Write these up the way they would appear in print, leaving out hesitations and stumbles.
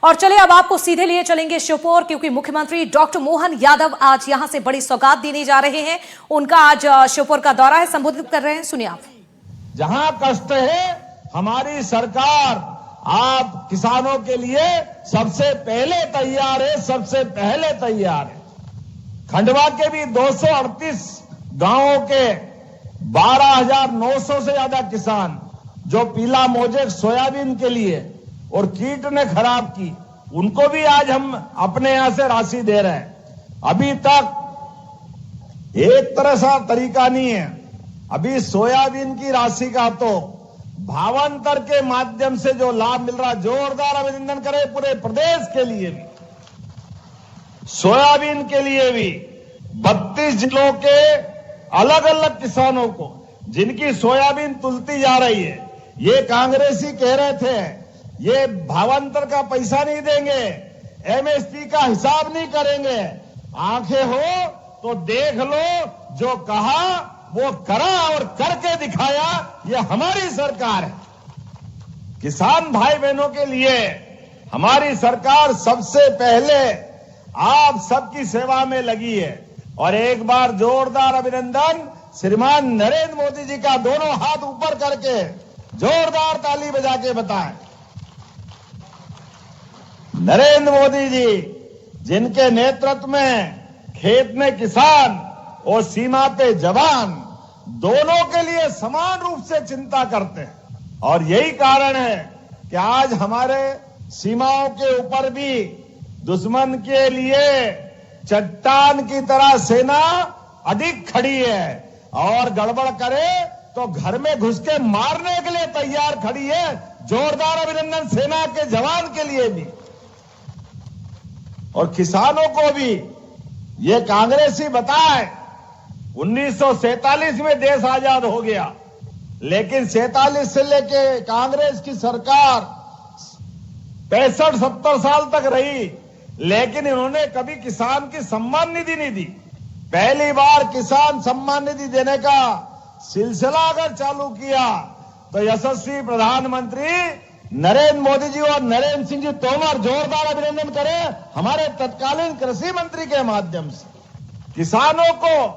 और चलिए अब आपको सीधे लिए चलेंगे श्योपुर, क्योंकि मुख्यमंत्री डॉक्टर मोहन यादव आज यहां से बड़ी सौगात देने जा रहे हैं। उनका आज श्योपुर का दौरा है, संबोधित कर रहे हैं, सुनिए आप। जहां कष्ट है हमारी सरकार आप किसानों के लिए सबसे पहले तैयार है, सबसे पहले तैयार है। खंडवा के भी 238 गांवों के 12,900 से ज्यादा किसान जो पीला मोजेक सोयाबीन के लिए और कीट ने खराब की, उनको भी आज हम अपने यहां से राशि दे रहे हैं। अभी तक एक तरह सा तरीका नहीं है। अभी सोयाबीन की राशि का तो भावांतर के माध्यम से जो लाभ मिल रहा, जोरदार अभिनंदन करें पूरे प्रदेश के लिए भी। सोयाबीन के लिए भी 32 जिलों के अलग अलग किसानों को जिनकी सोयाबीन तुलती जा रही है, ये कांग्रेसी कह रहे थे ये भावांतर का पैसा नहीं देंगे, एमएसपी का हिसाब नहीं करेंगे। आंखें हो तो देख लो, जो कहा वो करा और करके दिखाया, ये हमारी सरकार है। किसान भाई बहनों के लिए हमारी सरकार सबसे पहले आप सबकी सेवा में लगी है। और एक बार जोरदार अभिनंदन श्रीमान नरेंद्र मोदी जी का, दोनों हाथ ऊपर करके जोरदार ताली बजा के बताएं। नरेंद्र मोदी जी जिनके नेतृत्व में खेत में किसान और सीमा पे जवान दोनों के लिए समान रूप से चिंता करते हैं, और यही कारण है कि आज हमारे सीमाओं के ऊपर भी दुश्मन के लिए चट्टान की तरह सेना अधिक खड़ी है, और गड़बड़ करे तो घर में घुस के मारने के लिए तैयार खड़ी है। जोरदार अभिनंदन सेना के जवान के लिए भी। और किसानों को भी ये कांग्रेसी बताए 1947 में देश आजाद हो गया, लेकिन 47 से लेके कांग्रेस की सरकार 65-70 साल तक रही, लेकिन इन्होंने कभी किसान की सम्मान निधि नहीं दी। पहली बार किसान सम्मान निधि देने का सिलसिला अगर चालू किया तो यशस्वी प्रधानमंत्री नरेंद्र मोदी जी और नरेंद्र सिंह जी तोमर, जोरदार अभिनंदन करें, हमारे तत्कालीन कृषि मंत्री के माध्यम से किसानों को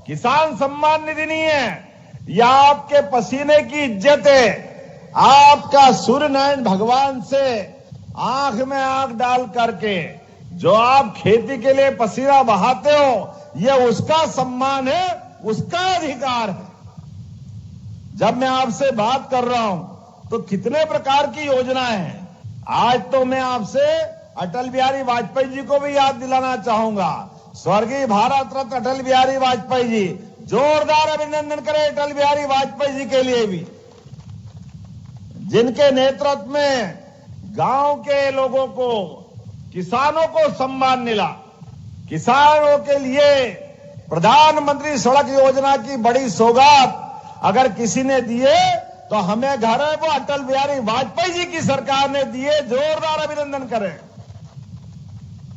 किसान सम्मान निधि नहीं है, यह आपके पसीने की इज्जत है। आपका सूर्य नारायण भगवान से आंख में आंख डाल करके जो आप खेती के लिए पसीना बहाते हो, यह उसका सम्मान है, उसका अधिकार है। जब मैं आपसे बात कर रहा हूं तो कितने प्रकार की योजनाएं हैं। आज तो मैं आपसे अटल बिहारी वाजपेयी जी को भी याद दिलाना चाहूंगा। स्वर्गीय भारत रत्न अटल बिहारी वाजपेयी जी, जोरदार अभिनंदन करें अटल बिहारी वाजपेयी जी के लिए भी, जिनके नेतृत्व में गांव के लोगों को, किसानों को सम्मान मिला। किसानों के लिए प्रधानमंत्री सड़क योजना की बड़ी सौगात अगर किसी ने दिए तो हमें घर है वो अटल बिहारी वाजपेयी जी की सरकार ने दिए। जोरदार अभिनंदन करें।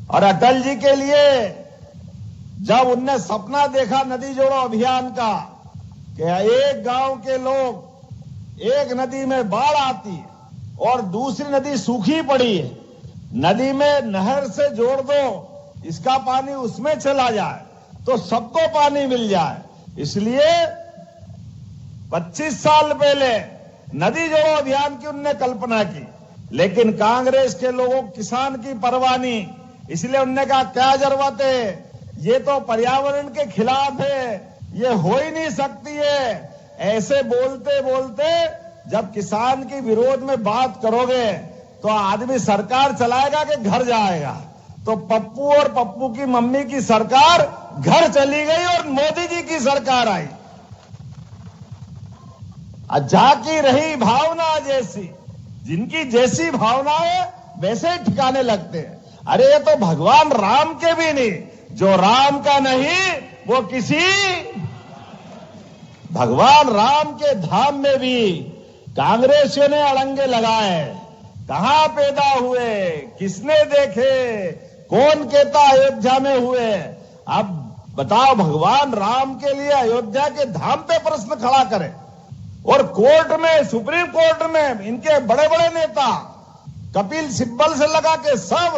और अटल जी के लिए जब उनने सपना देखा नदी जोड़ो अभियान का, कि एक गांव के लोग, एक नदी में बाढ़ आती है और दूसरी नदी सूखी पड़ी है, नदी में नहर से जोड़ दो, इसका पानी उसमें चला जाए तो सबको पानी मिल जाए। इसलिए 25 साल पहले नदी जोड़ो अभियान की उनने कल्पना की, लेकिन कांग्रेस के लोगों किसान की परवाह नहीं, इसलिए उनने कहा क्या जरूरत है, ये तो पर्यावरण के खिलाफ है, ये हो ही नहीं सकती है। ऐसे बोलते बोलते जब किसान के विरोध में बात करोगे तो आदमी सरकार चलाएगा कि घर जाएगा। तो पप्पू और पप्पू की मम्मी की सरकार घर चली गई और मोदी जी की सरकार आई। जाकी रही भावना जैसी, जिनकी जैसी भावना है वैसे ही ठिकाने लगते हैं। अरे ये तो भगवान राम के भी नहीं, जो राम का नहीं वो किसी, भगवान राम के धाम में भी कांग्रेसियों ने अड़ंगे लगाए। कहां पैदा हुए, किसने देखे, कौन कहता अयोध्या में हुए। अब बताओ, भगवान राम के लिए अयोध्या के धाम पे प्रश्न खड़ा करें, और कोर्ट में, सुप्रीम कोर्ट में इनके बड़े बड़े नेता कपिल सिब्बल से लगा के सब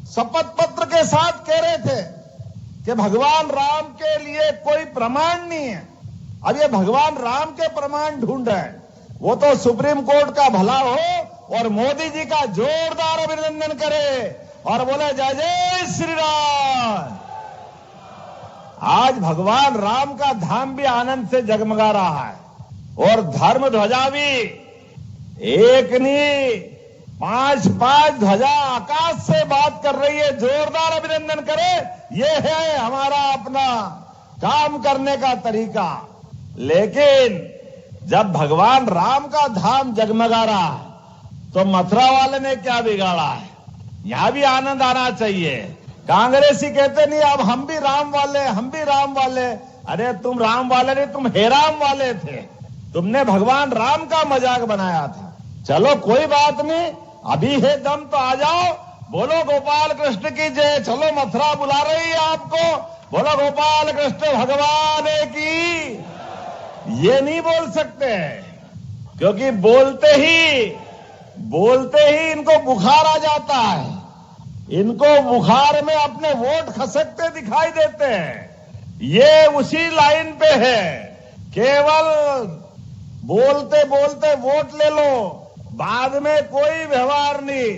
शपथ पत्र के साथ कह रहे थे कि भगवान राम के लिए कोई प्रमाण नहीं है। अब ये भगवान राम के प्रमाण ढूंढ रहे हैं। वो तो सुप्रीम कोर्ट का भला हो और मोदी जी का जोरदार अभिनंदन करे और बोले जय जय श्री राम। आज भगवान राम का धाम भी आनंद से जगमगा रहा है और धर्म ध्वजा भी एक नहीं 5-5 ध्वजा आकाश से बात कर रही है। जोरदार अभिनंदन करे। ये है हमारा अपना काम करने का तरीका। लेकिन जब भगवान राम का धाम जगमगा रहा है तो मथुरा वाले ने क्या बिगाड़ा है? यहां भी आनंद आना चाहिए। कांग्रेसी कहते नहीं अब हम भी राम वाले, हम भी राम वाले। अरे तुम राम वाले नहीं, तुम हेराम वाले थे। तुमने भगवान राम का मजाक बनाया था। चलो कोई बात नहीं, अभी है दम तो आ जाओ, बोलो गोपाल कृष्ण की जय। चलो मथुरा बुला रही है आपको, बोलो गोपाल कृष्ण भगवान की। ये नहीं बोल सकते क्योंकि बोलते ही इनको बुखार आ जाता है। इनको बुखार में अपने वोट खसकते दिखाई देते हैं। ये उसी लाइन पे है, केवल बोलते बोलते वोट ले लो, बाद में कोई व्यवहार नहीं।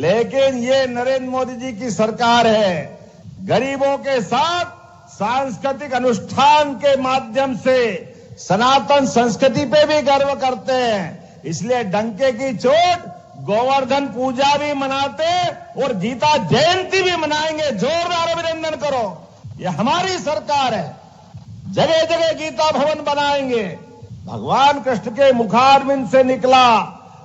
लेकिन ये नरेंद्र मोदी जी की सरकार है। गरीबों के साथ सांस्कृतिक अनुष्ठान के माध्यम से सनातन संस्कृति पे भी गर्व करते हैं। इसलिए डंके की चोट गोवर्धन पूजा भी मनाते और गीता जयंती भी मनाएंगे। जोरदार अभिनंदन करो। ये हमारी सरकार है। जगह जगह गीता भवन बनाएंगे। भगवान कृष्ण के मुखारविंद से निकला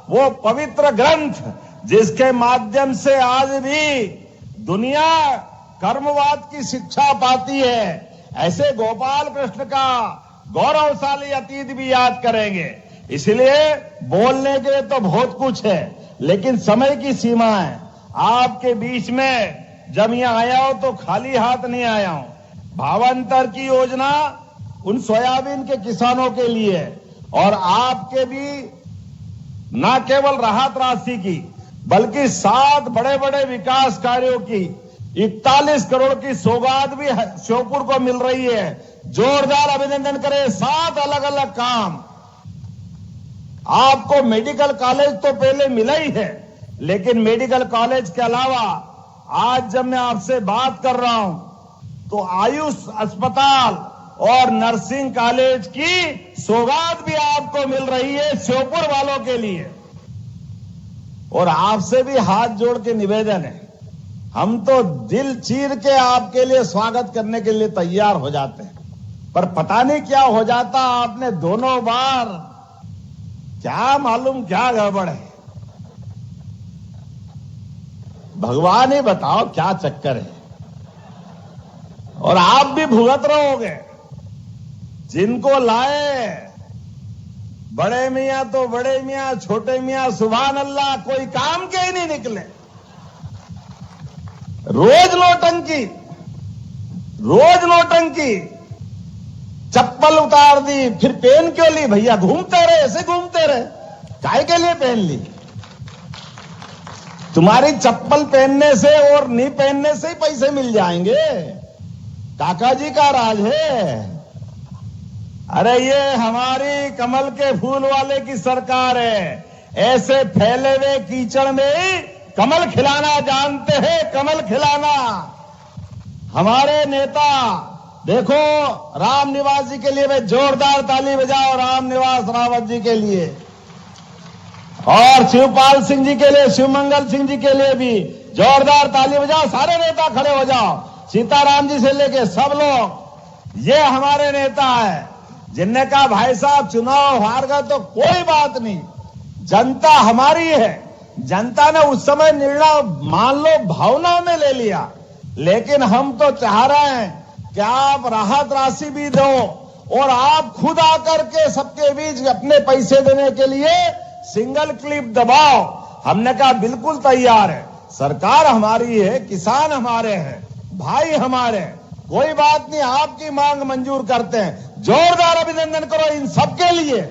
वो पवित्र ग्रंथ जिसके माध्यम से आज भी दुनिया कर्मवाद की शिक्षा पाती है, ऐसे गोपाल कृष्ण का गौरवशाली अतीत भी याद करेंगे। इसलिए बोलने के लिए तो बहुत कुछ है, लेकिन समय की सीमा है। आपके बीच में जब यहां आया हूं तो खाली हाथ नहीं आया हूं। भावांतर की योजना उन सोयाबीन के किसानों के लिए और आपके भी न केवल राहत राशि की बल्कि 7 बड़े बड़े विकास कार्यों की 41 करोड़ की सौगात भी श्योपुर को मिल रही है। जोरदार अभिनंदन करें। 7 अलग अलग काम। आपको मेडिकल कॉलेज तो पहले मिला ही है, लेकिन मेडिकल कॉलेज के अलावा आज जब मैं आपसे बात कर रहा हूं तो आयुष अस्पताल और नर्सिंग कॉलेज की सौगात भी आपको मिल रही है श्योपुर वालों के लिए। और आपसे भी हाथ जोड़ के निवेदन है, हम तो दिल चीर के आपके लिए स्वागत करने के लिए तैयार हो जाते हैं, पर पता नहीं क्या हो जाता। आपने दोनों बार क्या मालूम क्या गड़बड़ है। भगवान ही बताओ क्या चक्कर है। और आप भी भुगत रहोगे। जिनको लाए बड़े मियां तो बड़े मियां, छोटे मियां सुभान अल्लाह, कोई काम के ही नहीं निकले। रोज नौटंकी। चप्पल उतार दी, फिर पहन क्यों ली भैया? घूमते रहे, ऐसे घूमते रहे। काय के लिए पहन ली? तुम्हारी चप्पल पहनने से और नहीं पहनने से ही पैसे मिल जाएंगे। काका जी का राज है। अरे ये हमारी कमल के फूल वाले की सरकार है। ऐसे फैले हुए कीचड़ में ही कमल खिलाना जानते हैं। कमल खिलाना हमारे नेता। देखो राम निवास जी के लिए जोरदार ताली बजाओ। राम निवास रावत जी के लिए और शिवपाल सिंह जी के लिए, शिवमंगल सिंह जी के लिए भी जोरदार ताली बजाओ। सारे नेता खड़े हो जाओ। सीताराम जी से लेके सब लोग, ये हमारे नेता है जिनने कहा भाई साहब चुनाव हार गए तो कोई बात नहीं, जनता हमारी है। जनता ने उस समय निर्णय मान लो भावना में ले लिया, लेकिन हम तो चाह रहे हैं कि आप राहत राशि भी दो और आप खुद आकर के सबके बीच अपने पैसे देने के लिए सिंगल क्लिप दबाओ। हमने कहा बिल्कुल तैयार है। सरकार हमारी है, किसान हमारे हैं, भाई हमारे हैं, कोई बात नहीं, आपकी मांग मंजूर करते हैं। जोरदार अभिनंदन करो इन सबके लिए।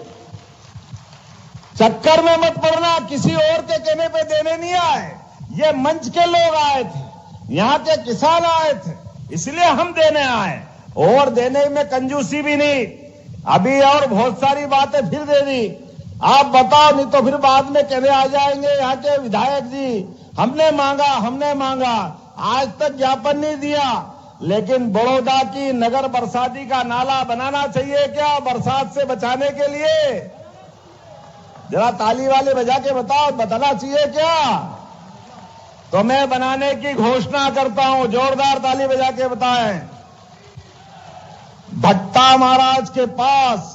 चक्कर में मत पड़ना, किसी और के कहने पे देने नहीं आए, ये मंच के लोग आए थे, यहाँ के किसान आए थे, इसलिए हम देने आए। और देने में कंजूसी भी नहीं, अभी और बहुत सारी बातें फिर दे दी। आप बताओ, नहीं तो फिर बाद में कहने आ जाएंगे यहाँ के विधायक जी, हमने मांगा। आज तक ज्ञापन नहीं दिया, लेकिन बड़ौदा की नगर बरसाती का नाला बनाना चाहिए क्या बरसात से बचाने के लिए? जरा ताली वाले बजा के बताओ, बताना चाहिए क्या? तो मैं बनाने की घोषणा करता हूं, जोरदार ताली बजा के बताएं। भट्टा महाराज के पास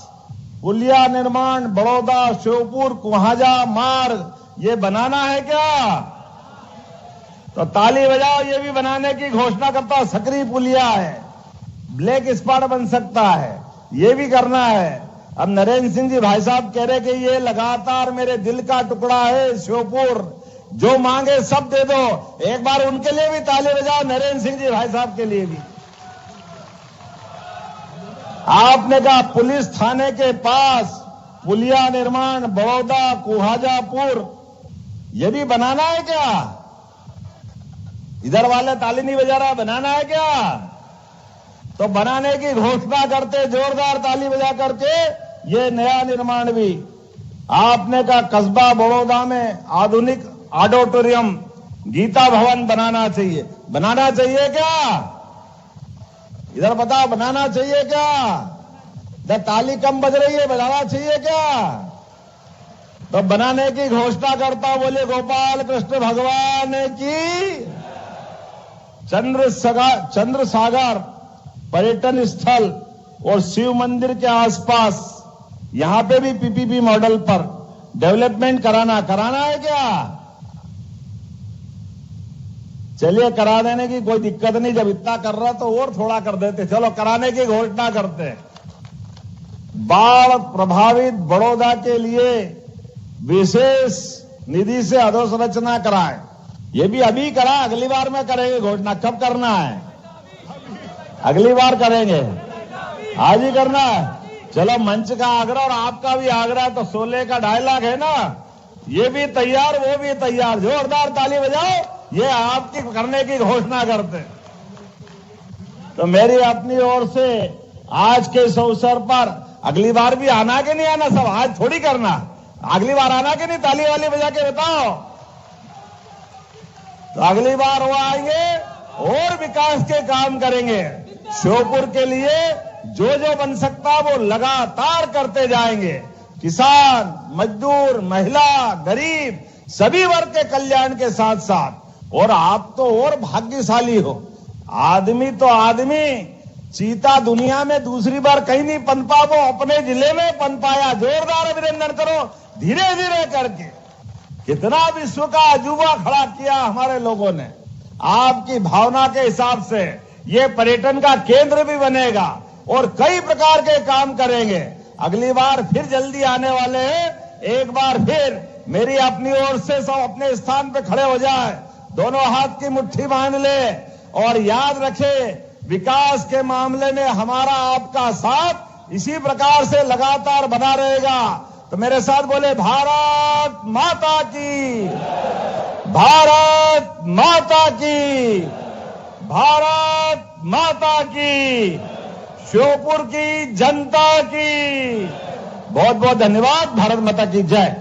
पुलिया निर्माण बड़ौदा श्योपुर कुहाजा मार्ग ये बनाना है क्या? तो ताली बजाओ, ये भी बनाने की घोषणा करता हूं। सकरी पुलिया है, ब्लैक स्पॉट बन सकता है, ये भी करना है। अब नरेंद्र सिंह जी भाई साहब कह रहे कि ये लगातार मेरे दिल का टुकड़ा है श्योपुर, जो मांगे सब दे दो। एक बार उनके लिए भी ताली बजाओ, नरेंद्र सिंह जी भाई साहब के लिए भी। आपने कहा पुलिस थाने के पास पुलिया निर्माण बड़ौदा कुहाजापुर, ये भी बनाना है क्या? इधर वाले ताली नहीं बजा रहा, बनाना है क्या? तो बनाने की घोषणा करते, जोरदार ताली बजा करके ये नया निर्माण भी। आपने कहा कस्बा बड़ौदा में आधुनिक ऑडिटोरियम गीता भवन बनाना चाहिए क्या? इधर बताओ, बनाना चाहिए क्या? इधर ताली कम बज रही है, बजाना चाहिए क्या? तो बनाने की घोषणा करता, बोले गोपाल कृष्ण भगवान की। चंद्र सागर पर्यटन स्थल और शिव मंदिर के आसपास यहां पे भी पीपीपी मॉडल पर डेवलपमेंट कराना है क्या? चलिए, करा देने की कोई दिक्कत नहीं, जब इतना कर रहा तो और थोड़ा कर देते। चलो, कराने की घोषणा करते हैं। बाढ़ प्रभावित बड़ौदा के लिए विशेष निधि से अधोसंरचना कराएं। ये भी अभी करा, अगली बार में करेंगे घोषणा। कब करना है? अगली बार करेंगे, आज ही करना है। चलो, मंच का आग्रह और आपका भी आग्रह, तो 16 का डायलॉग है ना, ये भी तैयार, वो भी तैयार। जोरदार ताली बजाओ, ये आपकी करने की घोषणा करते। तो मेरी अपनी ओर से आज के इस अवसर पर अगली बार भी आना कि नहीं आना? सब आज थोड़ी करना, अगली बार आना कि नहीं? ताली वाली बजा के बताओ। तो अगली बार वो आएंगे और विकास के काम करेंगे। श्योपुर के लिए जो बन सकता वो लगातार करते जाएंगे। किसान, मजदूर, महिला, गरीब, सभी वर्ग के कल्याण के साथ साथ। और आप तो और भाग्यशाली हो, आदमी तो आदमी, चीता दुनिया में दूसरी बार कहीं नहीं पनपा, वो अपने जिले में पनपाया। जोरदार अभिनंदन करो, धीरे धीरे करके। कितना विश्व का अजूबा खड़ा किया हमारे लोगों ने। आपकी भावना के हिसाब से ये पर्यटन का केंद्र भी बनेगा और कई प्रकार के काम करेंगे। अगली बार फिर जल्दी आने वाले हैं। एक बार फिर मेरी अपनी ओर से सब अपने स्थान पे खड़े हो जाए, दोनों हाथ की मुट्ठी बांध ले और याद रखे, विकास के मामले में हमारा आपका साथ इसी प्रकार से लगातार बना रहेगा। तो मेरे साथ बोले, भारत माता की, भारत माता की, भारत माता की, श्योपुर की जनता की बहुत बहुत धन्यवाद। भारत माता की जय।